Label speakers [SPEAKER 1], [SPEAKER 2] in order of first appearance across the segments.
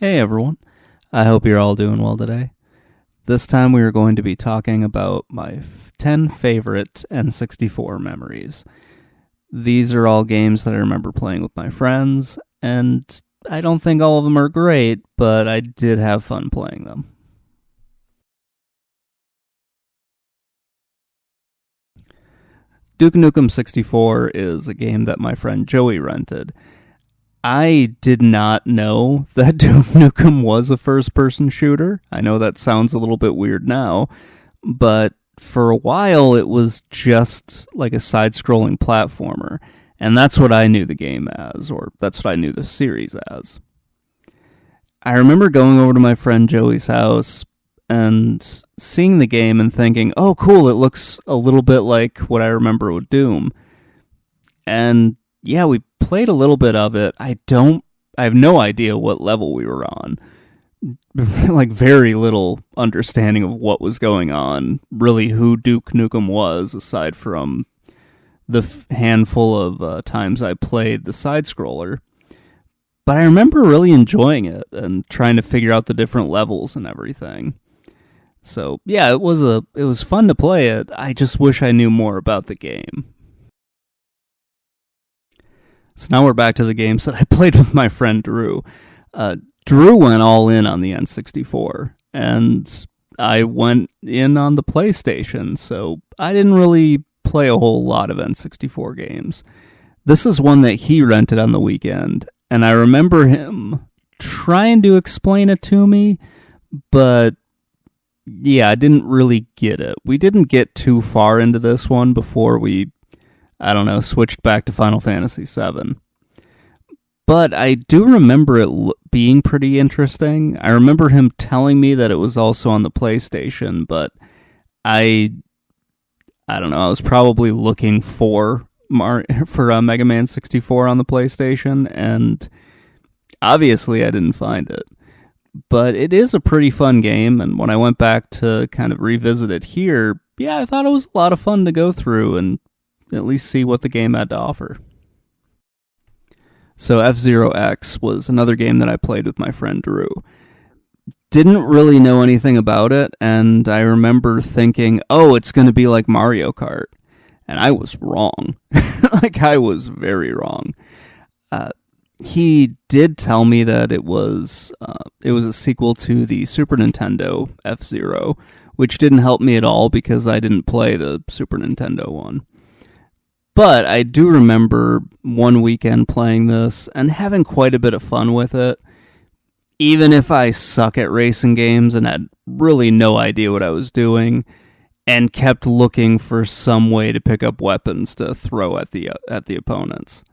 [SPEAKER 1] Hey everyone, I hope you're all doing well today. This time we are going to be talking about my 10 favorite N64 memories. These are all games that I remember playing with my friends, and I don't think all of them are great, but I did have fun playing them. Duke Nukem 64 is a game that my friend Joey rented. I did not know that Duke Nukem was a first-person shooter. I know that sounds a little bit weird now, but for a while it was just like a side-scrolling platformer, and that's what I knew the game as, or that's what I knew the series as. I remember going over to my friend Joey's house and seeing the game and thinking, oh cool, it looks a little bit like what I remember with Doom. And yeah, we played a little bit of it. I have no idea what level we were on. Like, very little understanding of what was going on, really who Duke Nukem was, aside from the handful of times I played the side-scroller. But I remember really enjoying it and trying to figure out the different levels and everything. So, yeah, it was fun to play it. I just wish I knew more about the game. So now we're back to the games that I played with my friend Drew. Drew went all in on the N64, and I went in on the PlayStation, so I didn't really play a whole lot of N64 games. This is one that he rented on the weekend, and I remember him trying to explain it to me, but yeah, I didn't really get it. We didn't get too far into this one before we switched back to Final Fantasy VII. But I do remember it being pretty interesting. I remember him telling me that it was also on the PlayStation, but I don't know, I was probably looking for Mega Man 64 on the PlayStation, and obviously I didn't find it. But it is a pretty fun game, and when I went back to kind of revisit it here, yeah, I thought it was a lot of fun to go through and at least see what the game had to offer. So F-Zero X was another game that I played with my friend Drew. Didn't really know anything about it, and I remember thinking, oh, it's going to be like Mario Kart. And I was wrong. I was very wrong. He did tell me that it was a sequel to the Super Nintendo F-Zero, which didn't help me at all because I didn't play the Super Nintendo one. But I do remember one weekend playing this and having quite a bit of fun with it, even if I suck at racing games and had really no idea what I was doing, and kept looking for some way to pick up weapons to throw at the opponents.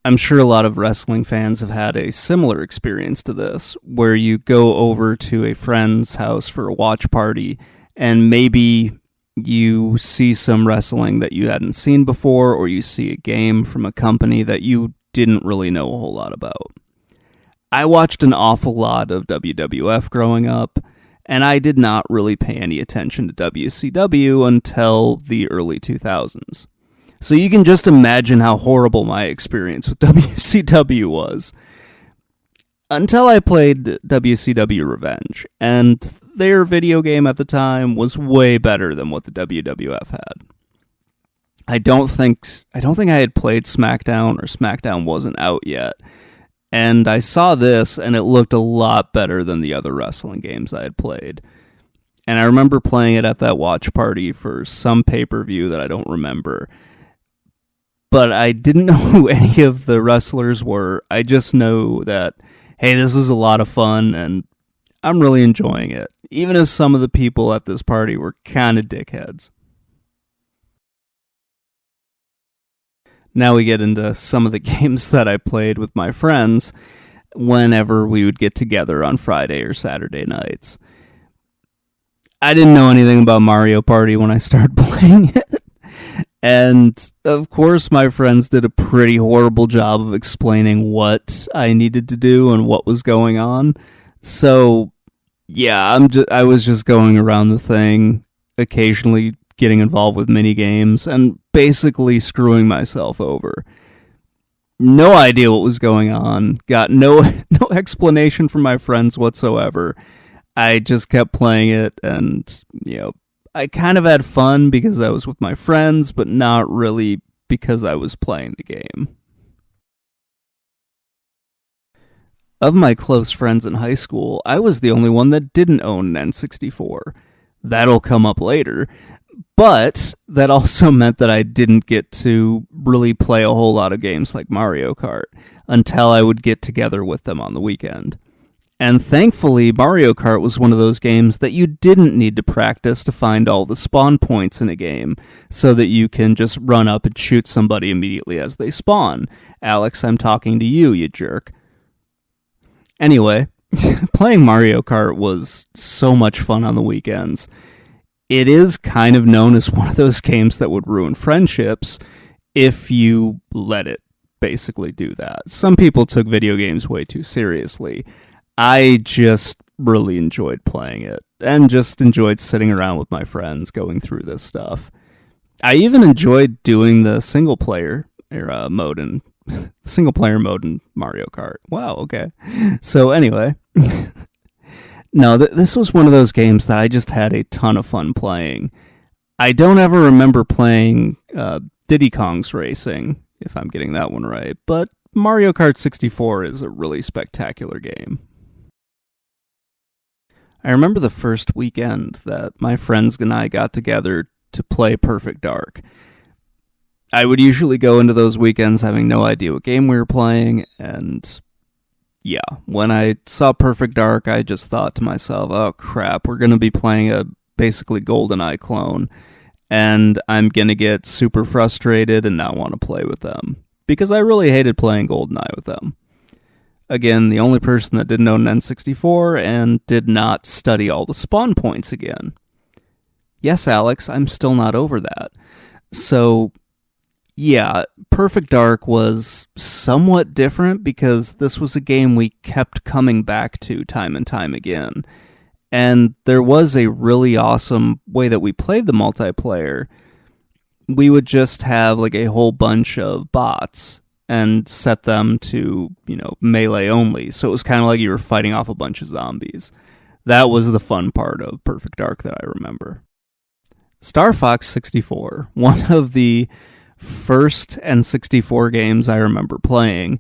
[SPEAKER 1] I'm sure a lot of wrestling fans have had a similar experience to this, where you go over to a friend's house for a watch party, and maybe you see some wrestling that you hadn't seen before, or you see a game from a company that you didn't really know a whole lot about. I watched an awful lot of WWF growing up, and I did not really pay any attention to WCW until the early 2000s. So you can just imagine how horrible my experience with WCW was. Until I played WCW Revenge, and their video game at the time was way better than what the WWF had. I don't think I had played SmackDown, or SmackDown wasn't out yet, and I saw this, and it looked a lot better than the other wrestling games I had played. And I remember playing it at that watch party for some pay-per-view that I don't remember. But I didn't know who any of the wrestlers were. I just know that, hey, this is a lot of fun, and I'm really enjoying it, even if some of the people at this party were kind of dickheads. Now we get into some of the games that I played with my friends whenever we would get together on Friday or Saturday nights. I didn't know anything about Mario Party when I started playing it. And, of course, my friends did a pretty horrible job of explaining what I needed to do and what was going on. So, yeah, I was just going around the thing, occasionally getting involved with mini games, and basically screwing myself over. No idea what was going on. Got no no explanation from my friends whatsoever. I just kept playing it, and I kind of had fun because I was with my friends, but not really because I was playing the game. Of my close friends in high school, I was the only one that didn't own an N64. That'll come up later. But that also meant that I didn't get to really play a whole lot of games like Mario Kart until I would get together with them on the weekend. And thankfully, Mario Kart was one of those games that you didn't need to practice to find all the spawn points in a game, so that you can just run up and shoot somebody immediately as they spawn. Alex, I'm talking to you, you jerk. Anyway, playing Mario Kart was so much fun on the weekends. It is kind of known as one of those games that would ruin friendships if you let it basically do that. Some people took video games way too seriously. I just really enjoyed playing it and just enjoyed sitting around with my friends going through this stuff. I even enjoyed doing the single player mode in Mario Kart. Wow, okay. So anyway, no, this was one of those games that I just had a ton of fun playing. I don't ever remember playing Diddy Kong's Racing, if I'm getting that one right, but Mario Kart 64 is a really spectacular game. I remember the first weekend that my friends and I got together to play Perfect Dark. I would usually go into those weekends having no idea what game we were playing, and yeah, when I saw Perfect Dark, I just thought to myself, oh crap, we're going to be playing a basically GoldenEye clone, and I'm going to get super frustrated and not want to play with them, because I really hated playing GoldenEye with them. Again, the only person that didn't own an N64 and did not study all the spawn points again. Yes, Alex, I'm still not over that. So, yeah, Perfect Dark was somewhat different because this was a game we kept coming back to time and time again. And there was a really awesome way that we played the multiplayer. We would just have like a whole bunch of bots and set them to, melee only. So it was kind of like you were fighting off a bunch of zombies. That was the fun part of Perfect Dark that I remember. Star Fox 64, one of the first N64 games I remember playing,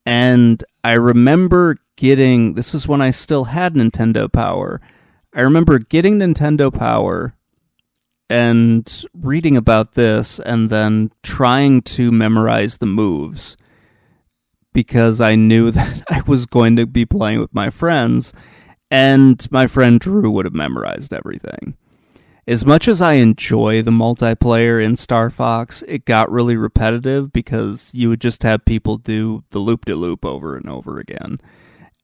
[SPEAKER 1] and I remember this is when I still had Nintendo Power. I remember getting Nintendo Power and reading about this and then trying to memorize the moves because I knew that I was going to be playing with my friends, and my friend Drew would have memorized everything. As much as I enjoy the multiplayer in Star Fox, it got really repetitive because you would just have people do the loop-de-loop over and over again,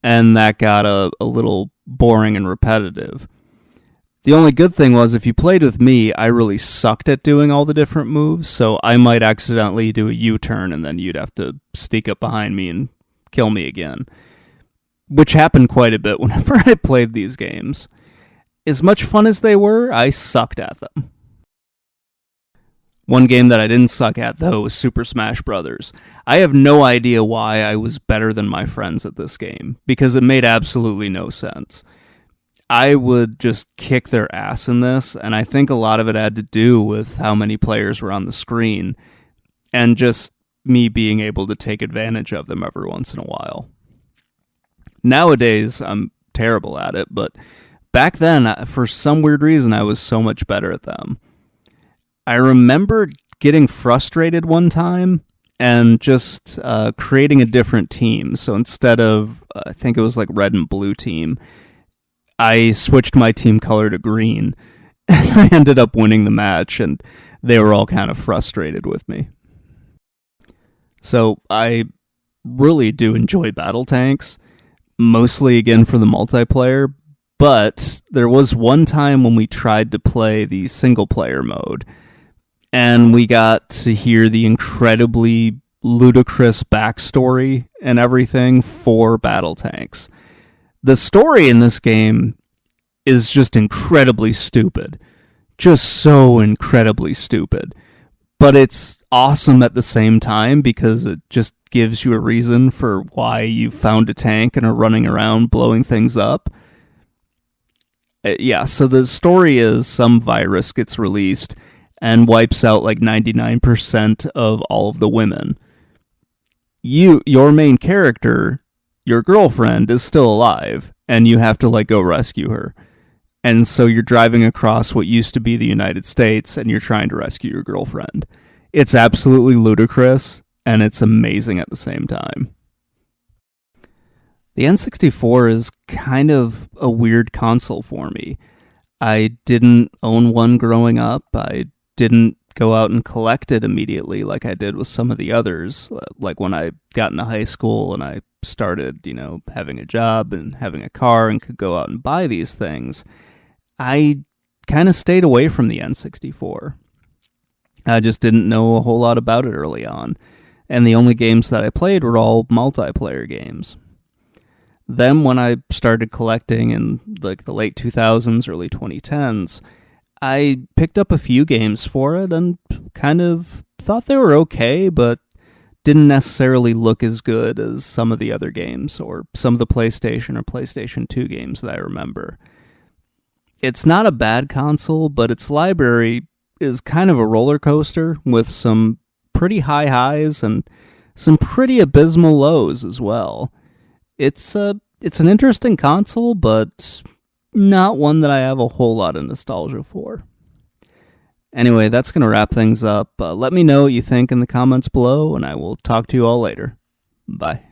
[SPEAKER 1] and that got a little boring and repetitive. The only good thing was if you played with me, I really sucked at doing all the different moves, so I might accidentally do a U-turn and then you'd have to sneak up behind me and kill me again, which happened quite a bit whenever I played these games. As much fun as they were, I sucked at them. One game that I didn't suck at, though, was Super Smash Bros. I have no idea why I was better than my friends at this game, because it made absolutely no sense. I would just kick their ass in this, and I think a lot of it had to do with how many players were on the screen, and just me being able to take advantage of them every once in a while. Nowadays, I'm terrible at it, but back then, for some weird reason, I was so much better at them. I remember getting frustrated one time and just creating a different team. So instead of, I think it was like red and blue team, I switched my team color to green, and I ended up winning the match, and they were all kind of frustrated with me. So I really do enjoy battle tanks, mostly again for the multiplayer, but there was one time when we tried to play the single player mode, and we got to hear the incredibly ludicrous backstory and everything for battle tanks. The story in this game is just incredibly stupid. Just so incredibly stupid. but it's awesome at the same time because it just gives you a reason for why you found a tank and are running around blowing things up. Yeah, so the story is some virus gets released and wipes out like 99% of all of the women. Your main character, your girlfriend, is still alive, and you have to like go rescue her. And so you're driving across what used to be the United States, and you're trying to rescue your girlfriend. It's absolutely ludicrous, and it's amazing at the same time. The N64 is kind of a weird console for me. I didn't own one growing up. I didn't go out and collect it immediately like I did with some of the others. Like when I got into high school and I started, having a job and having a car and could go out and buy these things, I kind of stayed away from the N64. I just didn't know a whole lot about it early on, and the only games that I played were all multiplayer games. Then when I started collecting in like the late 2000s, early 2010s, I picked up a few games for it and kind of thought they were okay, but didn't necessarily look as good as some of the other games or some of the PlayStation or PlayStation 2 games that I remember. It's not a bad console, but its library is kind of a roller coaster with some pretty high highs and some pretty abysmal lows as well. It's an interesting console, but not one that I have a whole lot of nostalgia for. Anyway, that's going to wrap things up. Let me know what you think in the comments below, and I will talk to you all later. Bye.